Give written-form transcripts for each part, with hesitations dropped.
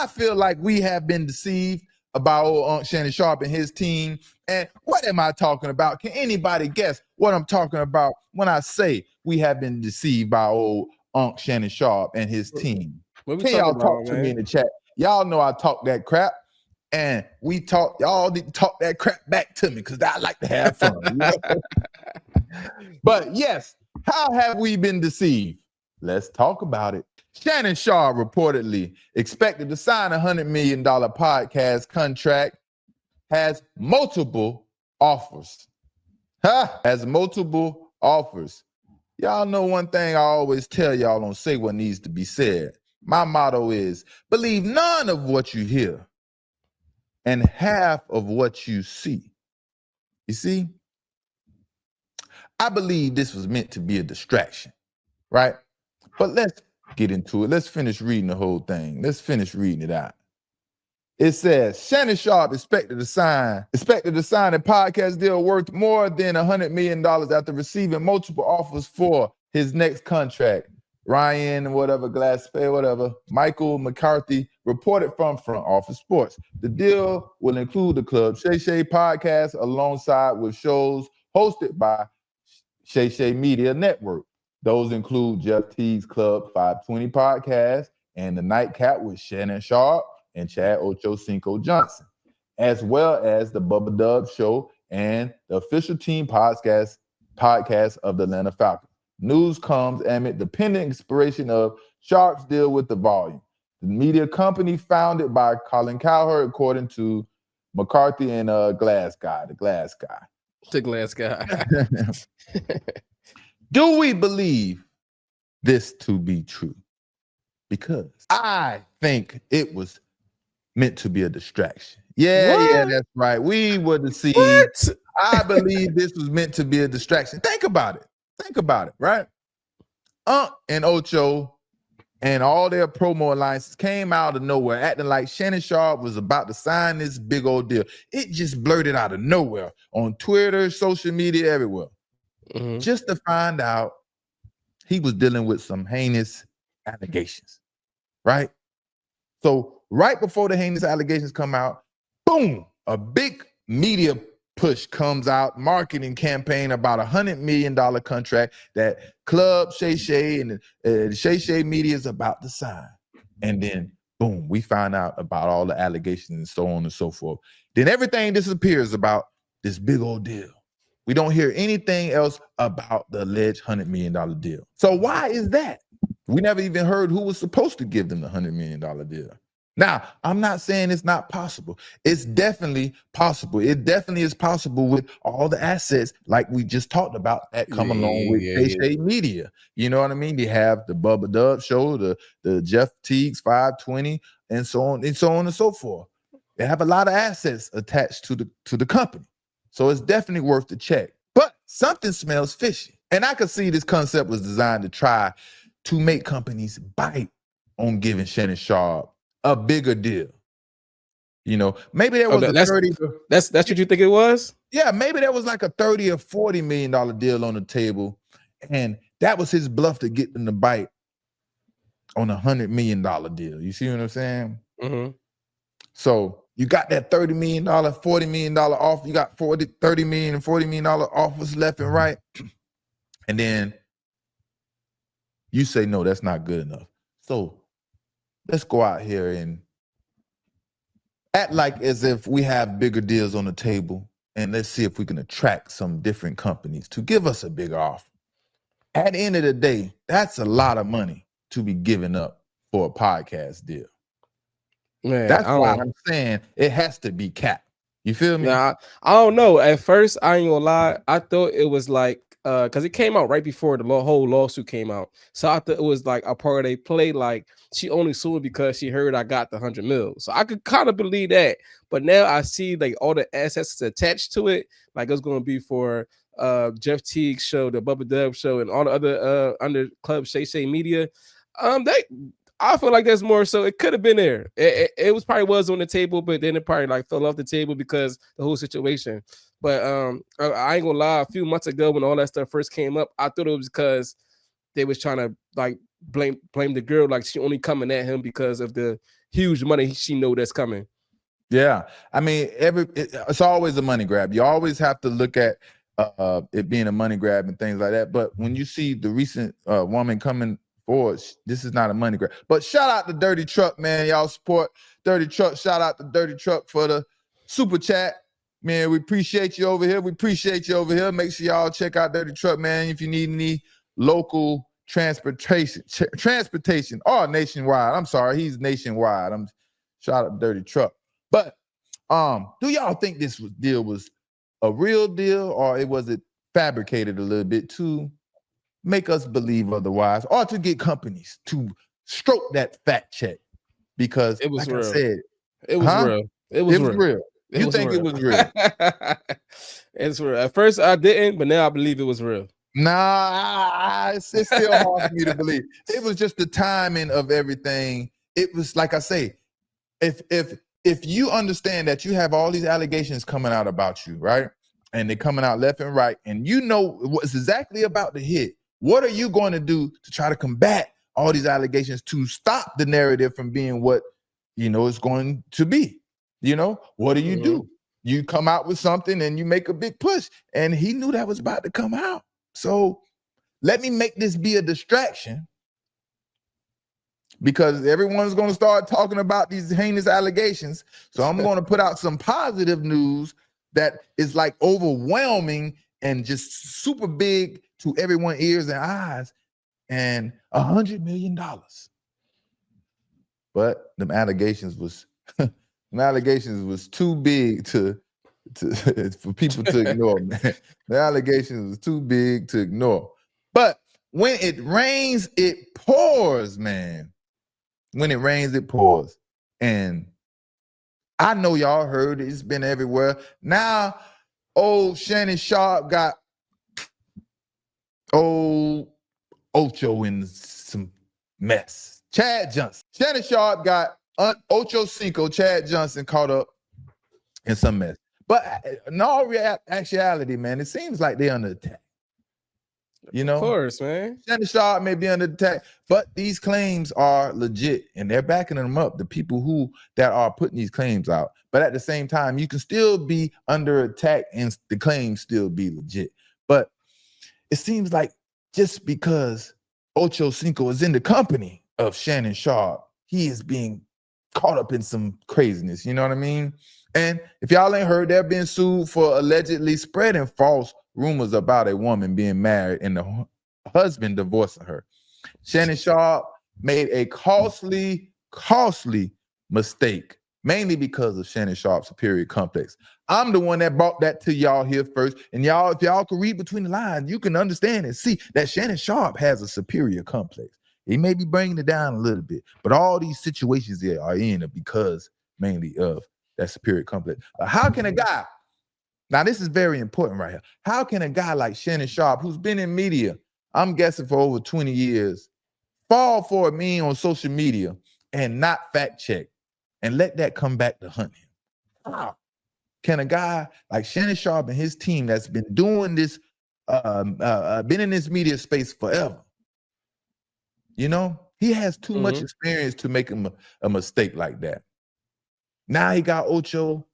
I feel like we have been deceived about old Shannon Sharpe and his team. And what am I talking about? Can anybody guess what I'm talking about when I say we have been deceived by old Shannon Sharpe and his team? Can y'all talk to me in the chat? Y'all know I talk that crap, and y'all need to talk that crap back to me because I like to have fun. You know? But yes, how have we been deceived? Let's talk about it. Shannon Sharpe reportedly expected to sign a $100 million podcast contract, has multiple offers. Has multiple offers. Y'all know one thing I always tell y'all, don't say what needs to be said. My motto is, believe none of what you hear and half of what you see. You see? I believe this was meant to be a distraction, right? But let's get into it. Let's finish reading the whole thing. Let's finish reading it out. It says, Shannon Sharpe expected to sign a podcast deal worth more than $100 million after receiving multiple offers for his next contract. Ryan, Michael McCarthy reported from Front Office Sports. The deal will include the Club Shay Shay podcast alongside with shows hosted by Shay Shay Media Network. Those include Jeff Teague's Club 520 podcast and The Nightcap with Shannon Sharpe and Chad Ochocinco Johnson, as well as the Bubba Dub Show and the official team podcast of the Atlanta Falcons. News comes amid the pending expiration of Sharpe's deal with the Volume, the media company founded by Colin Cowherd, according to McCarthy and the Glass Guy. Do we believe this to be true? Because I think it was meant to be a distraction. Yeah, that's right. We were deceived. I believe this was meant to be a distraction. Think about it, right? And Ocho and all their promo alliances came out of nowhere, acting like Shannon Sharpe was about to sign this big old deal. It just blurted out of nowhere on Twitter, social media, everywhere. Just to find out he was dealing with some heinous allegations, right? So right before the heinous allegations come out, boom, a big media push comes out, marketing campaign about $100 million contract that Club Shay Shay and Shay Shay Media is about to sign. And then, boom, we find out about all the allegations and so on and so forth. Then everything disappears about this big old deal. We don't hear anything else about the alleged $100 million deal. So why is that? We never even heard who was supposed to give them the $100 million deal. Now, I'm not saying it's not possible. It's definitely possible. It definitely is possible with all the assets like we just talked about that come along with Shay Media. You know what I mean? They have the Bubba Dub Show, the Jeff Teague's 520, and so on and so forth. They have a lot of assets attached to the company. So it's definitely worth the check. But something smells fishy. And I could see this concept was designed to try to make companies bite on giving Shannon Sharpe a bigger deal. You know, maybe there was that's what you think it was? Yeah, maybe there was like a $30 or $40 million deal on the table. And that was his bluff to get them to bite on a $100 million deal. You see what I'm saying? Mm-hmm. So you got that $30 million, $40 million off. You got $30 million and $40 million offers left and right. And then you say, no, that's not good enough. So let's go out here and act like as if we have bigger deals on the table. And let's see if we can attract some different companies to give us a bigger offer. At the end of the day, that's a lot of money to be giving up for a podcast deal. Man, that's why I'm saying it has to be capped. You feel me? Nah, I don't know. At first, I ain't gonna lie. I thought it was like, because it came out right before the whole lawsuit came out. So I thought it was like a part of they play, like she only sued because she heard I got the $100 million. So I could kind of believe that. But now I see like all the assets attached to it. Like it's gonna be for Jeff Teague's show, the Bubba Dub Show, and all the other under Club Shay Shay Media. I feel like there's more, so it could have been there. It was probably was on the table, but then it probably like fell off the table because the whole situation. But I ain't gonna lie, a few months ago when all that stuff first came up, I thought it was because they was trying to like blame the girl, like she only coming at him because of the huge money she know that's coming. Yeah, I mean, it's always a money grab. You always have to look at it being a money grab and things like that. But when you see the recent woman coming forward, this is not a money grab. But shout out to Dirty Truck, man. Y'all support Dirty Truck. Shout out to Dirty Truck for the super chat, man. We appreciate you over here. We appreciate you over here. Make sure y'all check out Dirty Truck, man. If you need any local transportation, or nationwide. I'm sorry, he's nationwide. Shout out to Dirty Truck. But do y'all think this deal was a real deal, or was it fabricated a little bit to make us believe otherwise, or to get companies to stroke that fact check? Because it was like real. I said, it was real. It was real. You think it was real? It's real. At first I didn't, but now I believe it was real. Nah, it's still hard for me to believe. It was just the timing of everything. It was like I say, if you understand that you have all these allegations coming out about you, right? And they're coming out left and right, and you know what's exactly about to hit, what are you going to do to try to combat all these allegations to stop the narrative from being what you know it's going to be? You know, what do you do? You come out with something and you make a big push, and he knew that was about to come out. So let me make this be a distraction, because everyone's going to start talking about these heinous allegations. So I'm going to put out some positive news that is like overwhelming and just super big to everyone's ears and eyes, and $100 million. But them allegations was too big to for people to ignore, man. The allegations was too big to ignore. But when it rains, it pours, man. When it rains, it pours. And I know y'all heard it. It's been everywhere. Now, old Shannon Sharpe got old Ocho in some mess. Chad Johnson. Shannon Sharpe got Ocho Cinco, Chad Johnson, caught up in some mess. But in all actuality, man, it seems like they're under attack. You know, of course, man. Shannon Sharpe may be under attack, but these claims are legit and they're backing them up. The people that are putting these claims out. But at the same time, you can still be under attack and the claims still be legit. But it seems like just because Ocho Cinco is in the company of Shannon Sharpe, he is being caught up in some craziness. You know what I mean? And if y'all ain't heard, they're being sued for allegedly spreading false rumors about a woman being married and the husband divorcing her. Shannon Sharpe made a costly mistake, mainly because of Shannon Sharpe's superior complex. I'm the one that brought that to y'all here first. And y'all, if y'all can read between the lines, you can understand and see that Shannon Sharpe has a superior complex. He may be bringing it down a little bit, but all these situations they are in are because mainly of that superior complex. But how can a guy, now this is very important right here, how can a guy like Shannon Sharpe, who's been in media, I'm guessing for over 20 years, fall for a meme on social media and not fact check and let that come back to hunt him? How can a guy like Shannon Sharpe and his team that's been doing this, been in this media space forever, you know, he has too much experience to make a mistake like that. Now he got Ocho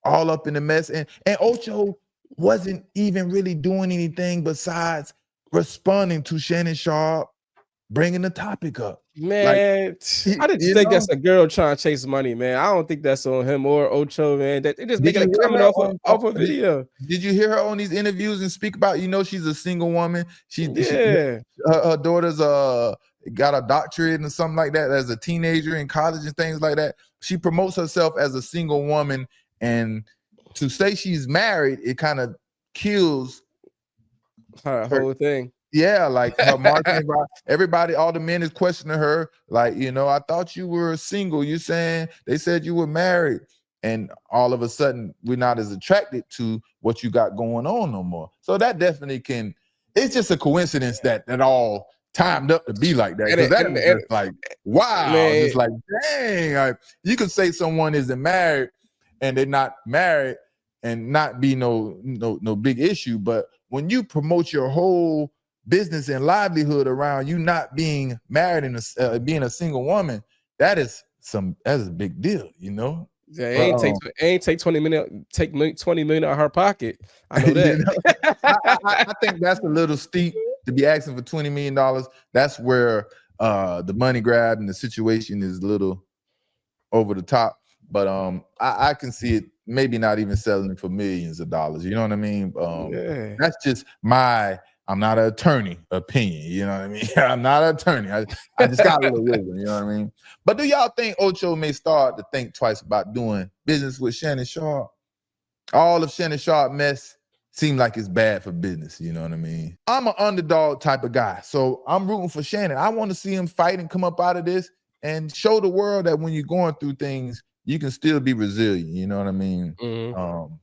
all up in the mess, and Ocho wasn't even really doing anything besides responding to Shannon Sharpe bringing the topic up. Man, like, I didn't think that's a girl trying to chase money, man. I don't think that's on him or Ocho, man. They just making a comment off a video. Did you hear her on these interviews and speak about, you know, she's a single woman. Her daughter's got a doctorate and something like that as a teenager in college and things like that. She promotes herself as a single woman, and to say she's married, it kind of kills her whole thing. Yeah, like her marketing, everybody, all the men is questioning her. Like, you know, I thought you were single. You saying they said you were married, and all of a sudden we're not as attracted to what you got going on no more. So that definitely can. It's just a coincidence that all timed up to be like that. Because that is just like, wow, man. It's like, dang. You could say someone isn't married and they're not married and not be no big issue, but when you promote your whole business and livelihood around you not being married and being a single woman, that is that's a big deal, you know. Yeah, But ain't take 20 million out of her pocket. I know you that. know, I think that's a little steep to be asking for $20 million. That's where the money grab and the situation is a little over the top. But I can see it maybe not even selling for millions of dollars. You know what I mean? Yeah. That's just I'm not an attorney opinion. You know what I mean? I'm not an attorney. I just got a little wisdom. You know what I mean? But do y'all think Ocho may start to think twice about doing business with Shannon Sharpe? All of Shannon Sharpe mess seems like it's bad for business. You know what I mean? I'm an underdog type of guy, so I'm rooting for Shannon. I want to see him fight and come up out of this and show the world that when you're going through things, you can still be resilient. You know what I mean? Mhm.